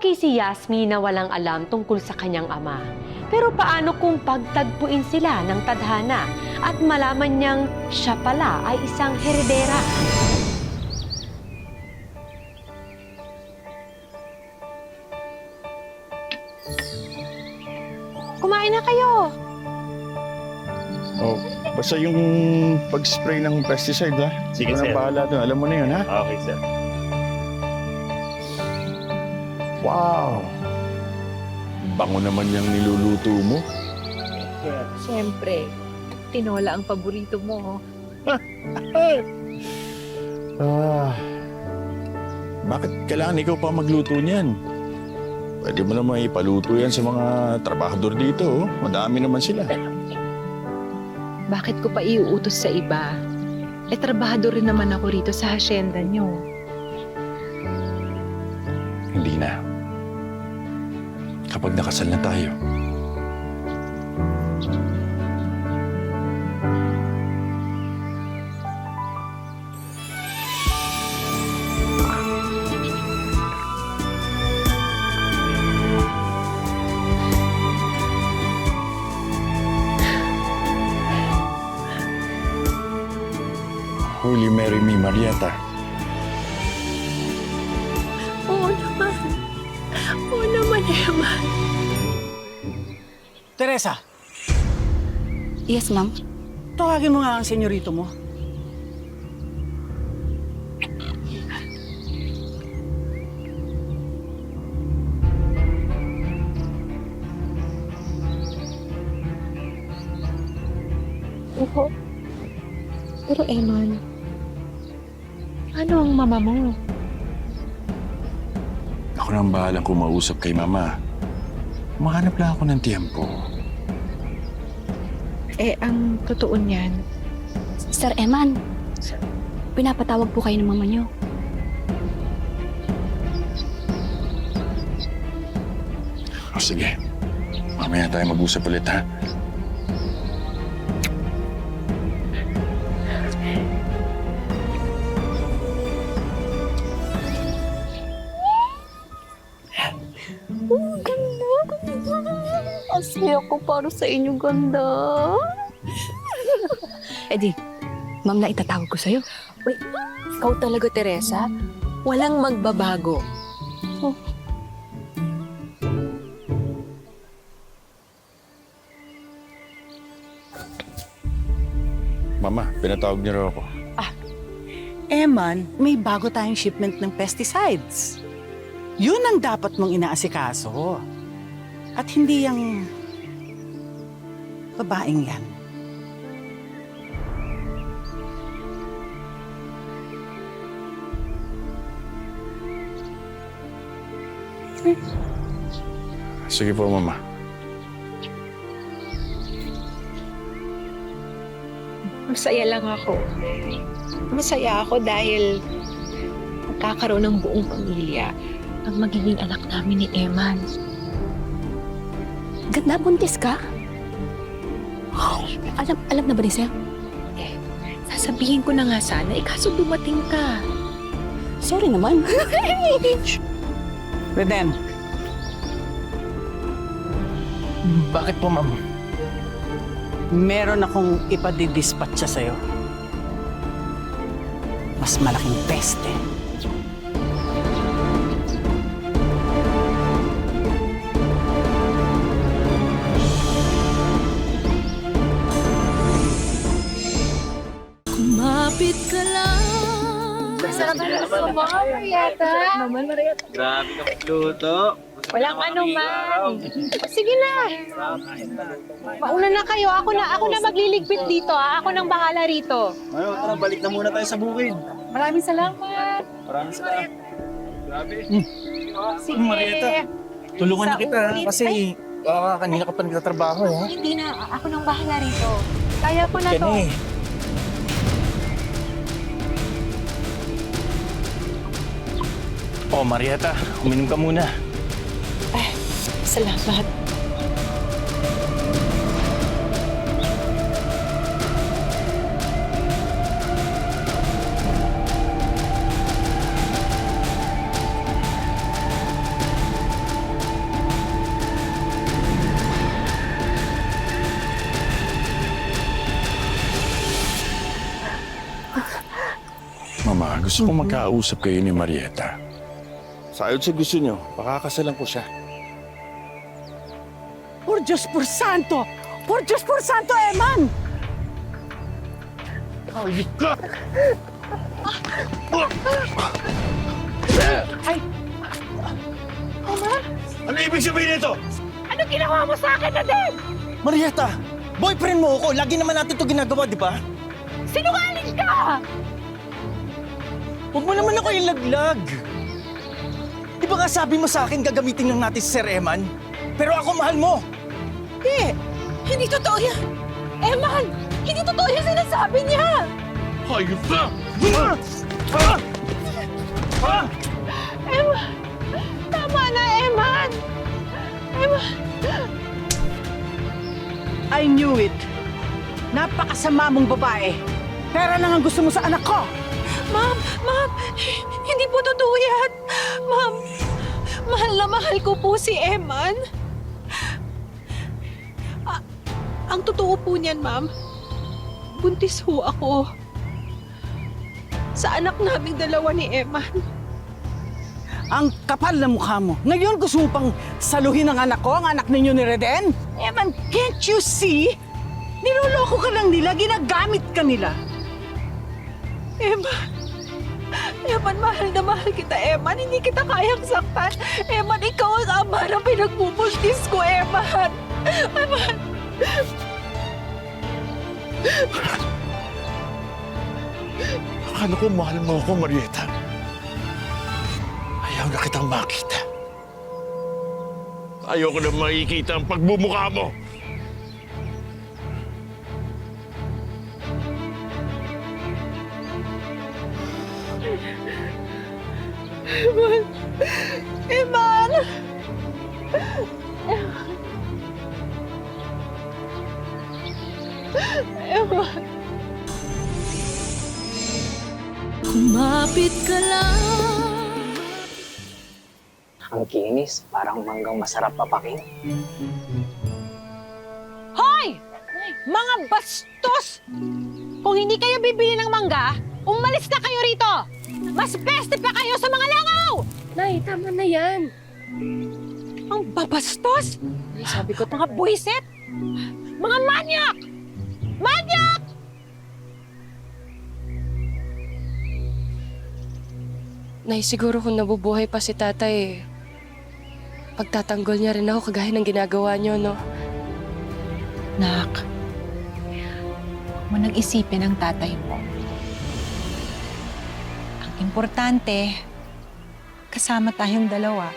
Okay si Yasmi na walang alam tungkol sa kanyang ama. Pero paano kung pagtagpuin sila ng tadhana at malaman niyang siya pala ay isang heredera? Kumain na kayo! Oh, basta yung pag-spray ng pesticide, ha? Sige, Ikaw na sir. bahala doon. Alam mo na yun, ha? Okay, sir. Wow! Bango naman yung niluluto mo. Siyempre, tinola ang paborito mo. Bakit kailangan ikaw pa magluto niyan? Pwede mo naman ipaluto yan sa mga trabahador dito, oh. Madami naman sila. Bakit ko pa iuutos sa iba? Trabahador rin naman ako rito sa hasyenda nyo. Hindi na. Kapag nakasal na tayo, will you marry me, Marieta? Oo naman. Oo naman, Emma. Teresa, Yes, ma'am. tawagin mo nga ang senyorito mo. Oo. Pero Eman, ano ang mama mo? Ako nang bahalang kumausap kay Mama. Mahanap lang ako ng tiyempo. Ang totoo niyan, Sir Eman, pinapatawag po kayo ng mama niyo. O sige, mamaya tayo mag-usap ulit, ha? Asya ako para sa inyo, ganda. Di, ma'am na itatawag ko sa'yo. wait, ikaw talaga, Teresa? Walang magbabago. Mama, pinatawag niyo raw ako. Eman, may bago tayong shipment ng pesticides. Yun ang dapat mong inaasikaso. At hindi yung babaeng yan. Sige po, Mama. Masaya lang ako. Masaya ako dahil magkakaroon ng buong pamilya ang magiging anak namin ni Eman. Ganda, buntis ka? Alam na ba ni Sir? Sasabihin ko na nga sana, kaso dumating ka. Sorry naman. Reden, Bakit po, ma'am? meron akong ipadidispatcha sa'yo. Mas malaking peste. Kumapit ka lang. Masarap na gusto mo, Marieta. Naman, Marieta. Grabe ka magluto. Walang ano man. Sige na. Mauna na kayo. Ako na magliligpit dito. Ako nang bahala rito. Mayo, tara, balik na muna tayo sa bukid. Maraming salamat. Maraming salamat. Grabe. Sige. Marieta, tulungan na Sa kita ulit. kasi kanina ka pa nagtatrabaho, ha? Hindi na. Ako nang bahala rito. Kaya ko na Yan to. eh. Oh, Marieta, uminom ka muna. Salamat. gusto kong magkausap kayo ni Marieta. Sayod sa gusto niyo, pakakasalan ko siya. Por Diyos por Santo! Por Diyos por Santo, Eman! Ayun ka! Ay! Ano ibig sabihin nito? Ano ginawa mo sa akin, Aden? Marieta, boyfriend mo ako. Lagi naman natin ito ginagawa, di ba? Sinungaling ka! Huwag mo naman ako ilaglag. Di ba nga sabi mo sa akin gagamitin lang natin si Sir Eman? Pero ako mahal mo. Hindi totoo yan! Eman! Hindi totoo yung sinasabi niya! Ayun ka! Eman! Tama na, Eman! Eman! I knew it! Napakasama mong babae! Pera lang ang gusto mo sa anak ko! Ma'am! Hindi po totoo yan! Ma'am! Mahal na mahal ko po si Eman. Ang totoo po niyan, ma'am, buntis ho ako. Sa anak naming dalawa ni Eman. Ang kapal na mukha mo. Ngayon gusto mo pang saluhin ang anak ko, ang anak ninyo ni Reden? Eman, can't you see? Niloloko ka lang nila, ginagamit ka nila. Eman, mahal na mahal kita, Eman. Hindi kita kayang saktan. Eman, ikaw ang ama na pinagbubuntis ko, Eman. Eman. Akala ko mahal mo ako, Marieta. Ayaw na kitang makita. Ayaw ko na makikita ang pagbumukha mo. Eman! Eman! Kumapit ka lang. Ang kinis, parang manggang masarap papakin. Hoy! Mga bastos! Kung hindi kayo bibili ng mangga, umalis na kayo rito! Mas peste pa kayo sa mga langaw! Nay, tama na yan. Ang babastos! Nay, sabi ko, Mga buwisit! Mga manyak! Manyak! Nay, siguro kung nabubuhay pa si tatay, pagtatanggol niya rin ako kagaya ng ginagawa niyo, no? Nak, huwag mo nang isipin ang tatay mo. Ang importante, kasama tayong dalawa.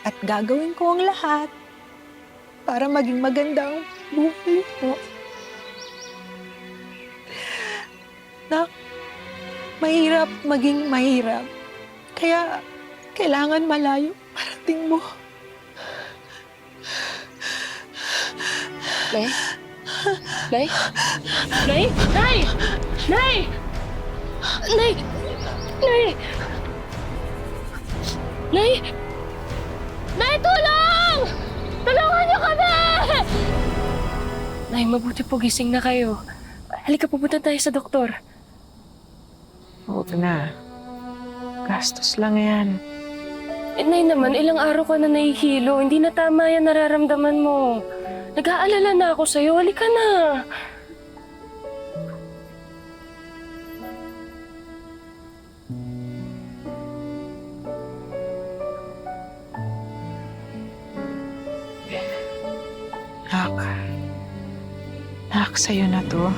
At gagawin ko ang lahat para maging magandang buhay mo. Nak, mahirap maging mahirap. Kaya kailangan malayo parating mo. Nay? Nay? Nay? Nay! Nay! Nay! Nay! Nay! Nay, tulong! Tulungan niyo kami! Nay, mabuti po gising na kayo. Halika, pupunta tayo sa doktor. Huwag na. Gastos lang yan. Nay naman, ilang araw ka na nahihilo. Hindi na tama yan nararamdaman mo. Nag-aalala na ako sa'yo. Halika na. Nak, sa'yo na to.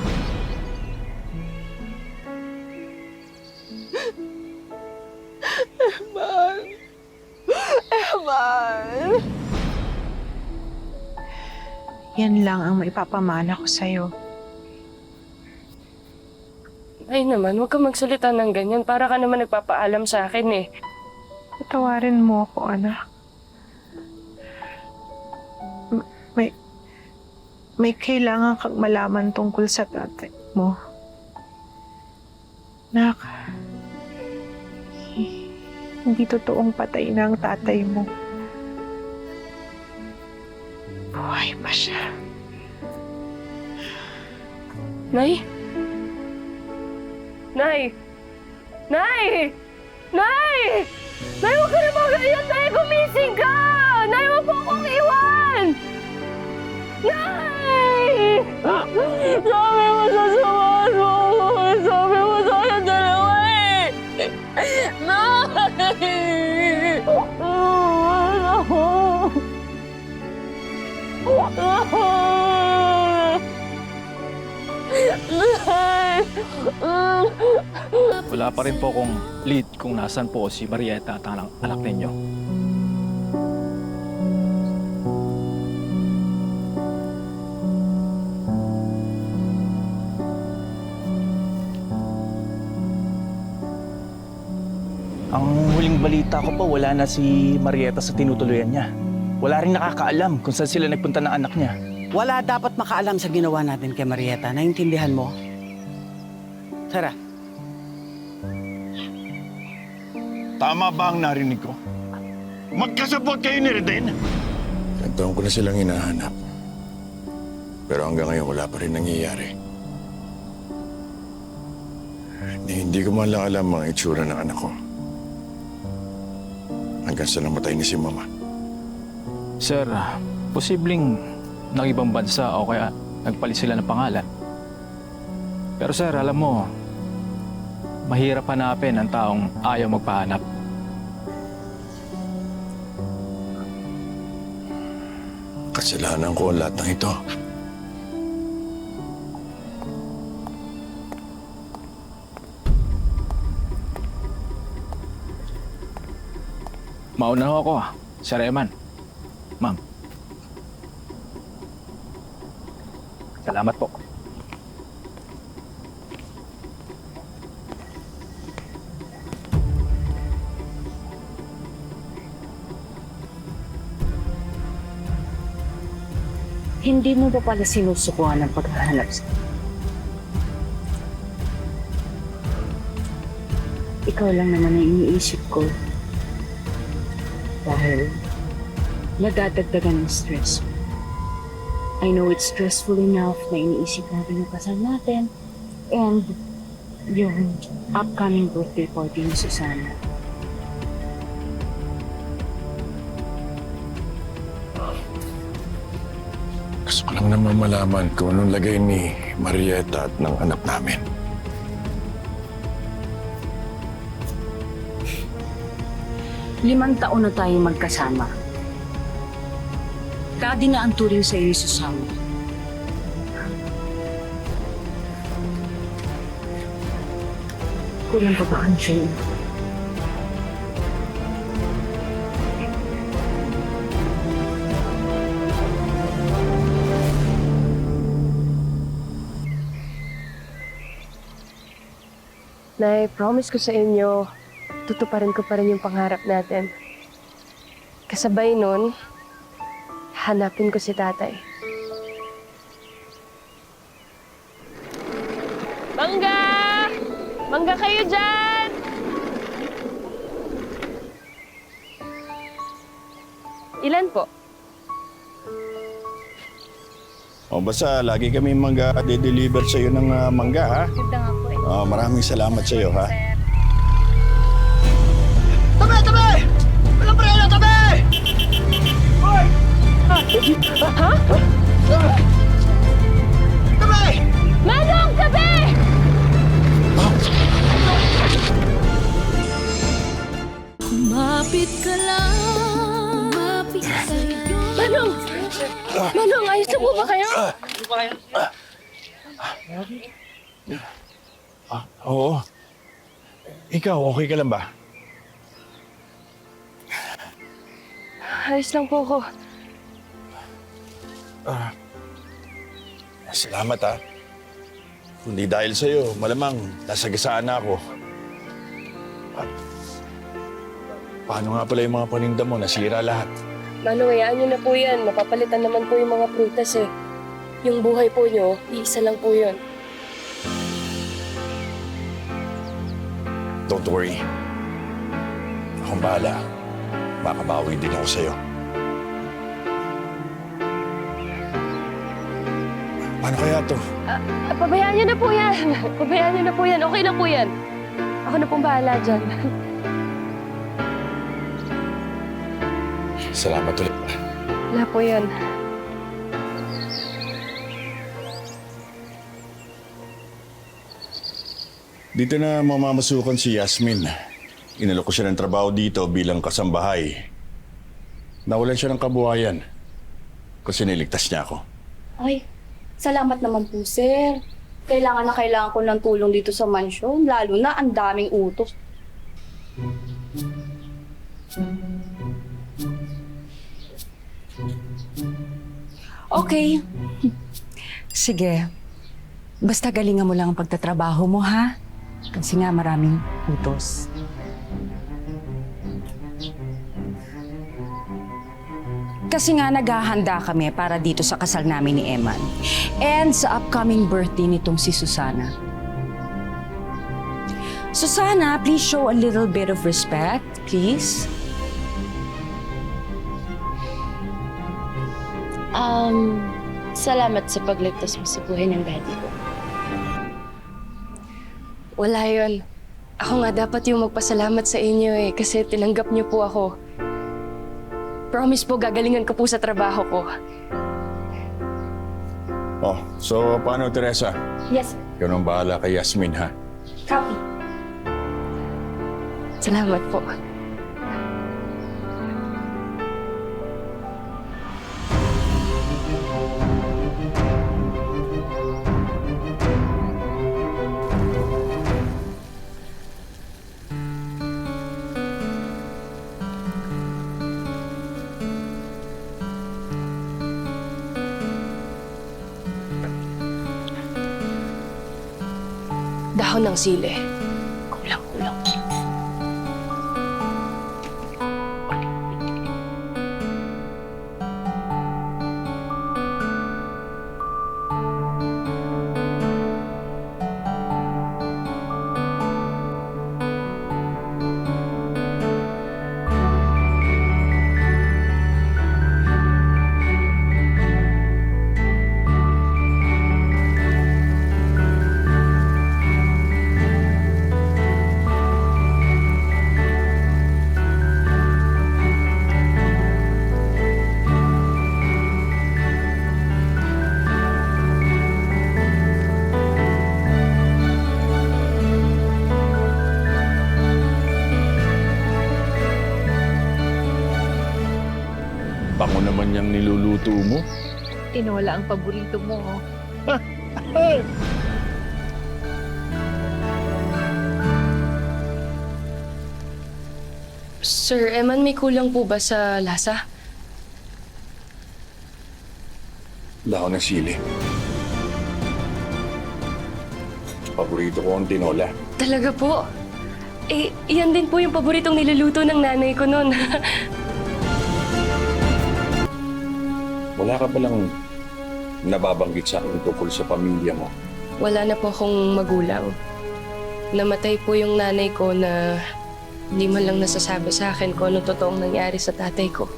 Eman! Yan lang ang maipapamana ko sa'yo. Ay naman, huwag kang magsalita ng ganyan. Para ka naman nagpapaalam sa akin eh. Patawarin mo ako, anak. May kailangan kang malaman tungkol sa tatay mo. Nak, hindi totoong patay na ang tatay mo. Buhay pa siya. Nay? Nay? Nay! Nay! Nay, huwag ka na magayon! Nay, gumising ka! Nay, huwag mo akong iwan! Nay! Sabi mo sa samahan mo ako! Sabi mo sa akin dalawa eh! Nay! Wala pa rin po kung lead kung nasan po si Marieta at ang anak ninyo. Ang huling balita ko pa, wala na si Marieta sa tinutuluyan niya. Wala rin nakakaalam kung saan sila nagpunta ng anak niya. Wala dapat makaalam sa ginawa natin kay Marieta. Naintindihan mo? Tara. Tama ba ang narinig ko? Magkasabot kayo ni Reden? Ilang taon ko na silang hinahanap. Pero hanggang ngayon wala pa rin nangyayari. Hindi ko man lang alam ang itsura ng anak ko. Hanggang sa namatay ni si Mama. Sir, posibleng nag-ibang bansa o kaya nagpalit sila ng pangalan. Pero sir, alam mo, mahirap hanapin ang taong ayaw magpahanap. Kasalanan ko ang lahat ng ito. Mauna ho ako, Sir Eman. Ma'am. Salamat po. Hindi mo ba pala sinusukuhan ng paghahanap sa ikaw lang naman ang iniisip ko. Dahil nadadagdagan ng stress. I know it's stressful enough na iniisip natin yung kasal natin and yung upcoming birthday party ni Susana. Gusto ko lang naman malaman kung anong lagay ni Marieta at ng anak namin. 5 taon na tayong magkasama. Daddy na ang turing sa iyo, Susana. Kulang pa ba ang siya? Nay, promise ko sa inyo, tutuparin ko pa rin yung pangarap natin. Kasabay nun, hanapin ko si tatay. Mangga! Mangga kayo dyan! Ilan po? O basta lagi kami mag-deliver sa iyo ng mangga, ha? Ganda nga po eh. Maraming salamat sa iyo, ha? Tabi! Tabi! Walang preno! Tabi! Hoy! Ha? Tabi! Manong, tabi! Kumapit ka lang. Kumapit sa'yo. Manong! Manong, ayos na po ba kayo? Oo. Ikaw, okay ka lang ba? Ayos lang po ako. Salamat, ha? Kundi dahil sa'yo, malamang nasagasaan na ako. Paano nga pala yung mga paninda mo? Nasira lahat. Manong, hayaan niyo na po yan. Mapapalitan naman po yung mga prutas eh. Yung buhay po niyo, iisa lang po yun. Don't worry. Akong bahala. Makabawi din ako sa'yo. Paano kaya to? Pabayaan niyo na po yan. Pabayaan niyo na po yan. Okay lang po yan. Ako na pong bahala dyan. Salamat ulit. Wala po yun. Dito na mamamasukan si Yasmin. Inalok ko siya ng trabaho dito bilang kasambahay. Nawalan siya ng kabuhayan kasi niligtas niya ako. Ay, salamat naman po, sir. Kailangan na kailangan ko ng tulong dito sa mansyon, lalo na ang daming utos. Okay. Sige. Basta galingan mo lang ang pagtatrabaho mo, ha? Kasi nga maraming utos. Kasi nga naghahanda kami para dito sa kasal namin ni Eman. And sa upcoming birthday nitong si Susana. Susana, please show a little bit of respect, please. Salamat sa pagligtas mo sa buhay ng daddy ko. Wala yun. Ako nga dapat yung magpasalamat sa inyo eh, kasi tinanggap niyo po ako. Promise po, gagalingan ko po sa trabaho ko. Oh, so paano, Teresa? Yes, Ikaw nang bahala kay Yasmin, ha? copy. Salamat po. Dahon ng sili. Kulang-kulang. Bango naman yung niluluto mo. Tinola ang paborito mo. Sir Eman, may kulang po ba sa lasa? Dahon ng sili. Paborito ko ang tinola. Talaga po? Eh, yan din po yung paboritong niluluto ng nanay ko noon. Wala ka palang nababanggit sa akin tungkol sa pamilya mo. Wala na po akong magulang. Namatay po yung nanay ko na hindi man lang nasasabi sa akin kung ano totoong nangyari sa tatay ko.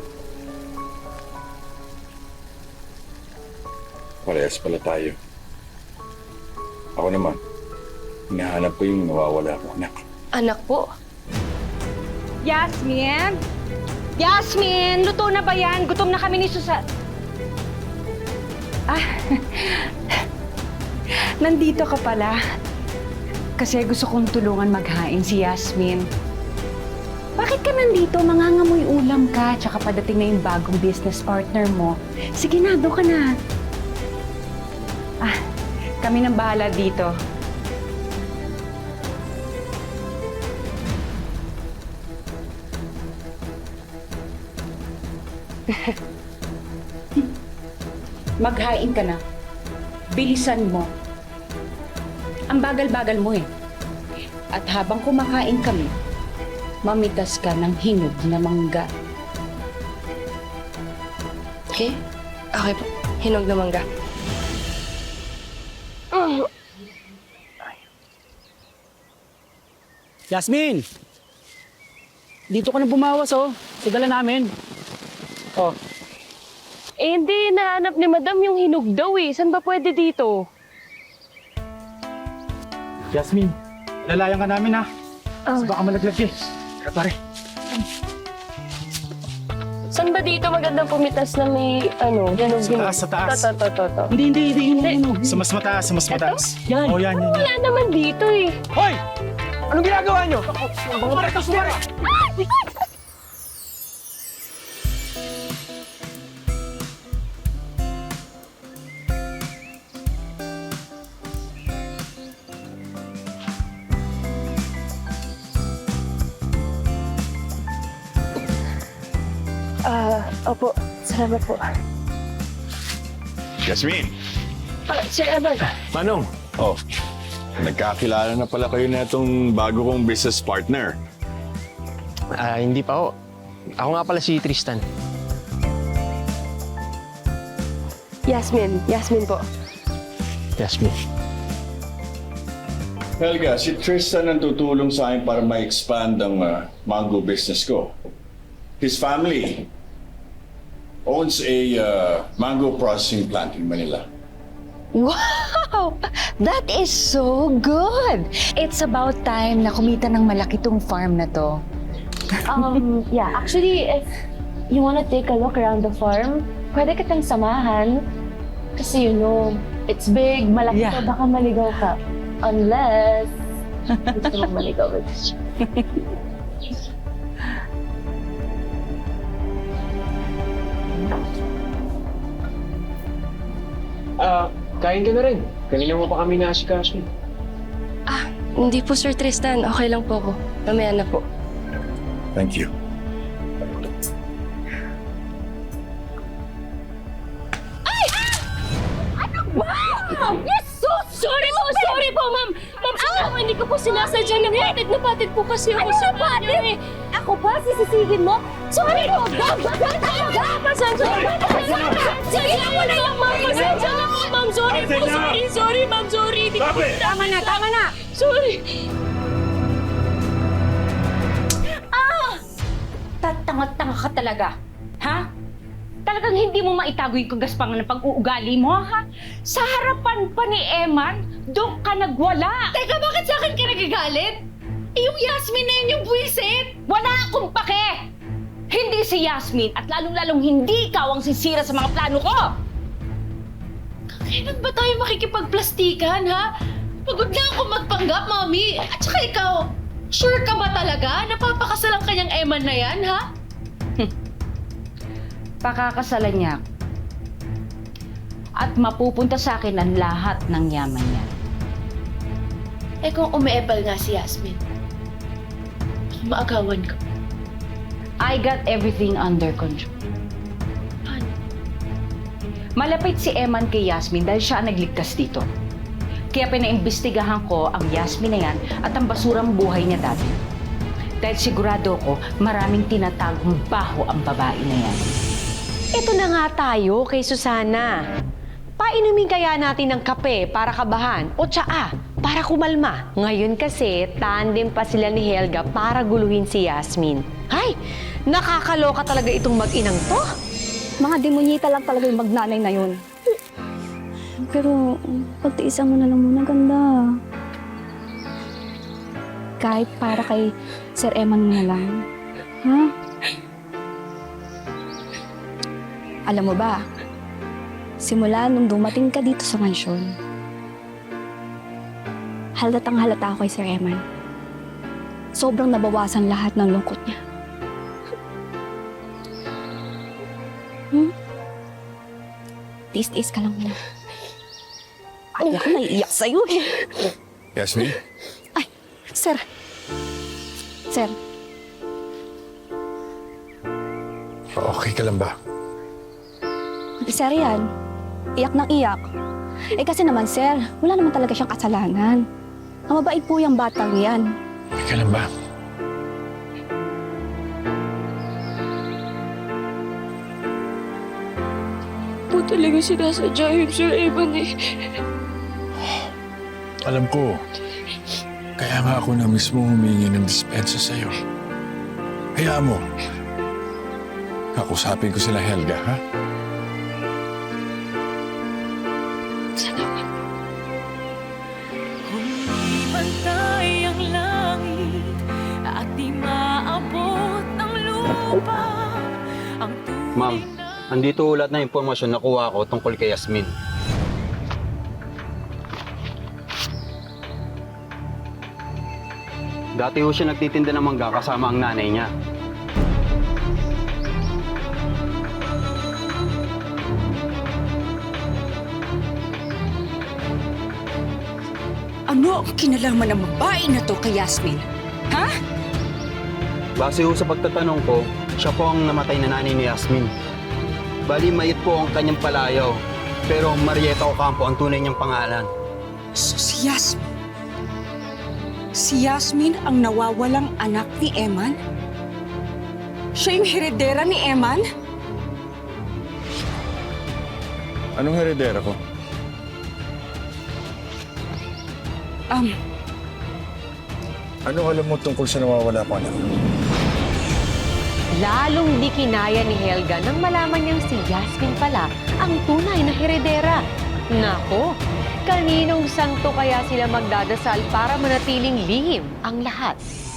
Parehas pala tayo. Ako naman, hinahanap ko yung nawawala ko anak. Anak po? Yasmin? Yasmin! Luto na ba yan? Gutom na kami ni Susan. Nandito ka pala. Kasi gusto kong tulungan maghain si Yasmin. Bakit ka nandito? Mangangamoy ulam ka, tsaka padating na yung bagong business partner mo. Sige na, doon ka na. Kami nang bahala dito. Maghain ka na. Bilisan mo. Ang bagal-bagal mo eh. At habang kumakain kami, mamitas ka ng hinog na mangga. Okay? Okay po. Hinog na mangga. Yasmin! Dito ka na bumawas, oh. Sigala namin. Oh. Eh, hindi. Nahanap ni Madam yung hinog daw eh. Saan ba pwede dito? Yasmin, lalayan ka namin, ha? Baka malaglag eh. Tara pare. Saan ba dito magandang pumitas na may, ganun, Sa taas, sa taas. To. Hindi. Sa mas mataas, sa mas mataas. Yan. Oh, yan. Wala naman dito eh. Hoy! Anong ginagawa nyo? Bumalik! Opo. Salamat po. Yasmin! Sir Eman. Manong? Oh, nagkakilala na pala kayo na itong bago kong business partner. Hindi pa ho. Ako nga pala si Tristan. Yasmin po. Yasmin. Helga, si Tristan ang tutulong sa akin para ma-expand ang mango business ko. His family owns a mango processing plant in Manila. Wow! That is so good! It's about time na kumita ng malaki tong farm na to. Yeah, actually, if you wanna take a look around the farm, pwede kitang samahan. Kasi it's big, malaki to, baka maligaw ka. Unless, gusto mong maligaw. Kain ka na rin. Kanina mo pa kami naasikaso. Hindi po, Sir Tristan. Okay lang po ako. Mamaya na po. Thank you. Yes! Sorry po, ma'am. Ma'am, hindi ko po sinasadya. Napatid po kasi ako sa inyo. Ako pa? Sisisihin mo? Sorry po! Pasensya na lang, ma'am. Pasensya na po, ma'am. Sorry po. Sorry, ma'am. Sorry. Tama na! Sorry. Tatanga-tanga ka talaga. Ha? Talagang hindi mo maitago yung kagaspangan ng pag-uugali mo, ha? Sa harapan pa ni Eman, doon ka nagwala. Teka, bakit sa akin ka nagagalit? Yung Yasmin na yun yung buwisit. Wala akong pake! Hindi si Yasmin at lalong-lalong hindi ikaw ang sisira sa mga plano ko! Kailan ba tayo makikipagplastikan, ha? Pagod na ako magpanggap, Mami. At saka ikaw, sure ka ba talaga? Napapakasal ang kanyang Eman na yan, ha? Pakakasalan niya ako. At mapupunta sa akin ang lahat ng yaman niya. Eh kung umeepal nga si Yasmin, maagawan ka. I got everything under control. Paano? Malapit si Eman kay Yasmin dahil siya ang nagligtas dito. Kaya pinaimbestigahan ko ang Yasmin na yan at ang basurang buhay niya dati. Dahil sigurado ko maraming tinatagong baho ang babae na yan. Ito na nga tayo kay Susana. Painumin kaya natin ng kape para kabahan o tsaa para kumalma. Ngayon kasi, tandem pa sila ni Helga para guluhin si Yasmin. Ay, nakakaloka talaga itong mag-inang to. Mga demonyita lang talaga yung magnanay na yun. Pero, pagtiisan mo na lang muna, ganda. Kahit para kay Sir Eman na lang. Ha? Alam mo ba, simula nung dumating ka dito sa mansyon, halatang halata ako kay Sir Eman. Sobrang nabawasan lahat ng lungkot niya. Tiis-tiis ka lang muna. Ay, ako naiiyak sa'yo eh. Yasmin? Sir. Sir. Okay ka lang ba? Sir yan. Iyak ng iyak. Eh kasi naman, sir, wala naman talaga siyang kasalanan. Ang mabait po yung batang yan. Okay ka lang ba? Po talaga sinasadya yung Sir Eman eh. Alam ko. Kaya nga ako na mismo humingi ng dispensa sa'yo. Hayaan mo. Kakusapin ko sila Helga, ha? Umibantay ang langit Ma'am, andito ulat na impormasyon na kuha ko tungkol kay Yasmin. Dati ho siya nagtitinda ng mangga kasama ang nanay niya. Ano ang kinalaman ng babae na to kay Yasmin? Ha? Base ho sa pagtatanong ko, siya po ang namatay na nanay ni Yasmin. Bali, mait po ang kanyang palayaw. Pero Marieta Ocampo ang tunay niyang pangalan. So, si Yasmin? Si Yasmin ang nawawalang anak ni Eman? Siya yung heredera ni Eman? Anong heredera ko? Anong alam mo tungkol sa nawawala ko anak? Lalong di kinaya ni Helga nang malaman niyang si Yasmin pala ang tunay na heredera. Nako, kaninong santo kaya sila magdadasal para manatiling lihim ang lahat?